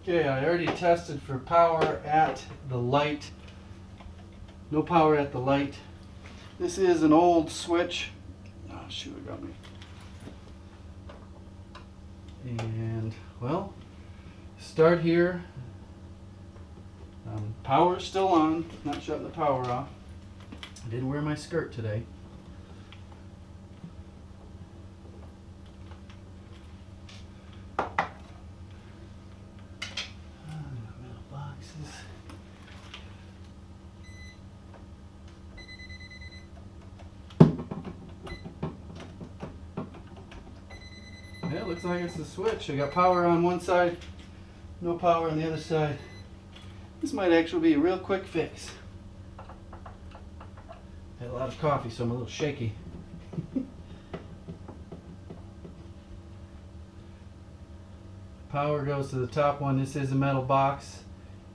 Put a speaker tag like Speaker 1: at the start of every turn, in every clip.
Speaker 1: Okay, I already tested for power at the light. No power at the light. This is an old switch. Oh shoot, it got me. And well, start here. Power's still on, not shutting the power off. I didn't wear my skirt today. Metal boxes. Yeah, it looks like it's the switch. I got power on one side, no power on the other side. This might actually be a real quick fix. Had a lot of coffee, so I'm a little shaky. Power goes to the top one. This is a metal box.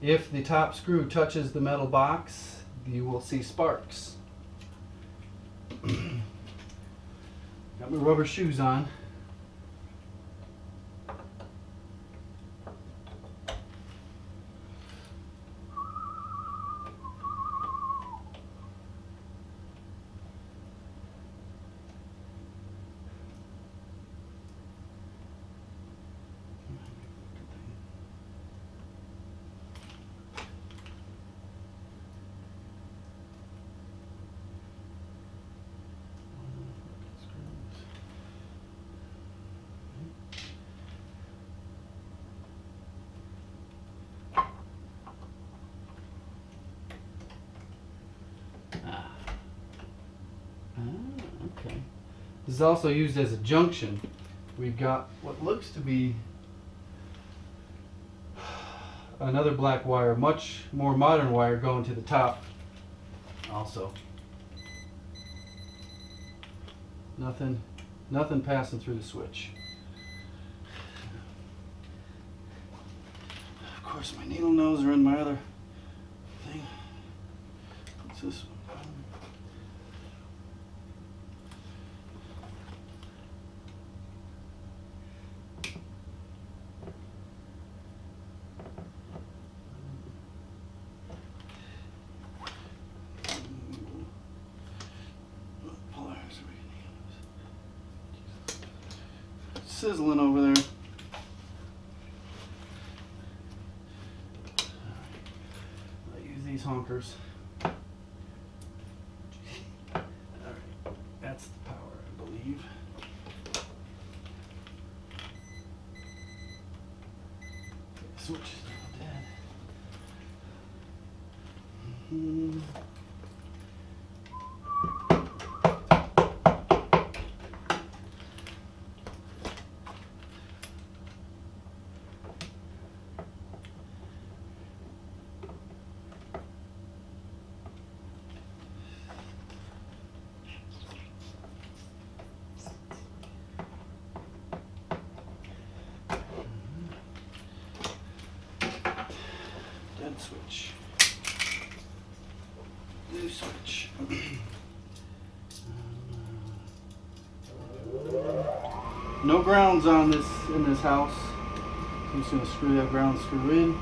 Speaker 1: If the top screw touches the metal box, you will see sparks. Got my rubber shoes on. Okay. This is also used as a junction. We've got what looks to be another black wire, much more modern wire going to the top also. Nothing passing through the switch. Of course, my needle nose are in my other thing. What's this one? Sizzling over there. I use these honkers. Alright, that's the power, I believe. The switch is now dead. Switch. New switch. No grounds on this in this house. So I'm just going to screw that ground screw in.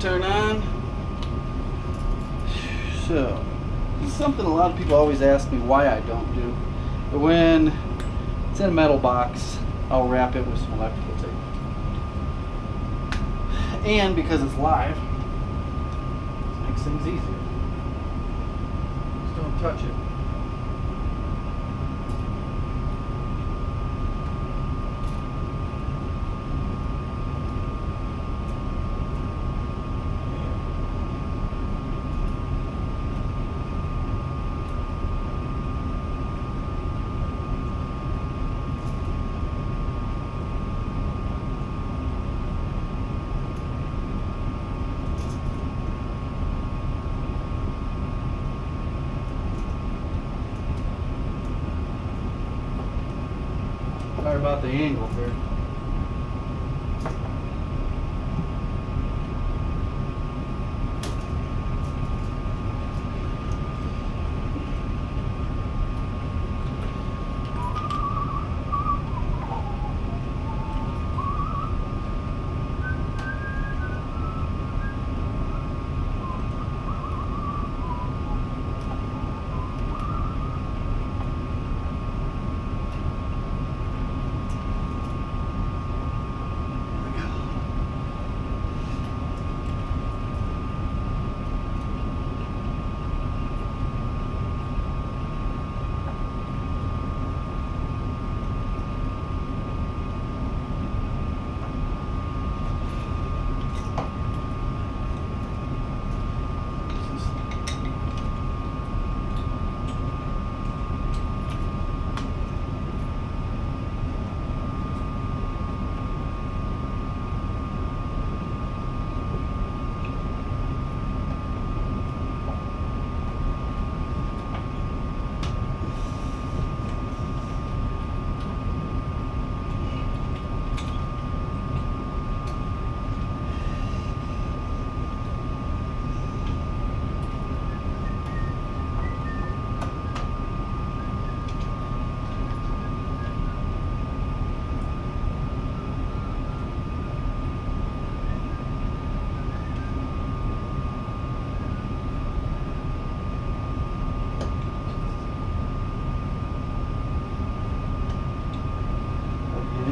Speaker 1: turn on. So, this is something a lot of people always ask me why I don't do. But when it's in a metal box, I'll wrap it with some electrical tape. And because it's live, it makes things easier. Just don't touch it. Sorry about the angle here.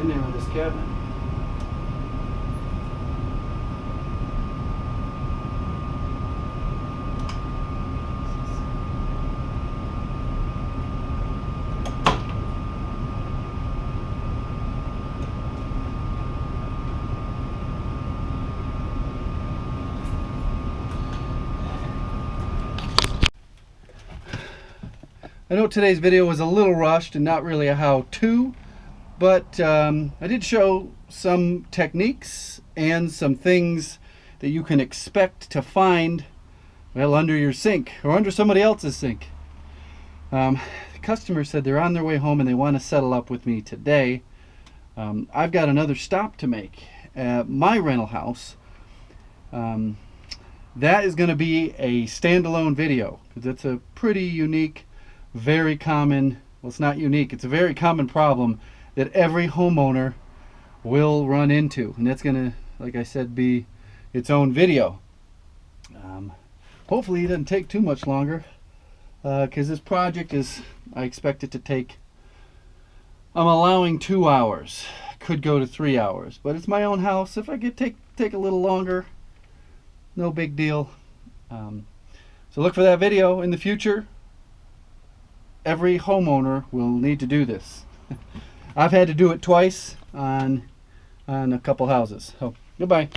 Speaker 1: In there with this cabinet. I know today's video was a little rushed and not really a how-to, but I did show some techniques and some things that you can expect to find, well, under your sink or under somebody else's sink. The customer said they're on their way home and they want to settle up with me today. I've got another stop to make at my rental house. That is going to be a standalone video because it's a pretty unique, very common, well, it's not unique, it's a very common problem that every homeowner will run into, and that's gonna, like I said, be its own video. Hopefully it doesn't take too much longer, because this project is, I expect it to take, I'm allowing 2 hours, could go to 3 hours, but it's my own house. If I could take a little longer, no big deal. So look for that video in the future. Every homeowner will need to do this. I've had to do it twice on a couple houses. So, goodbye.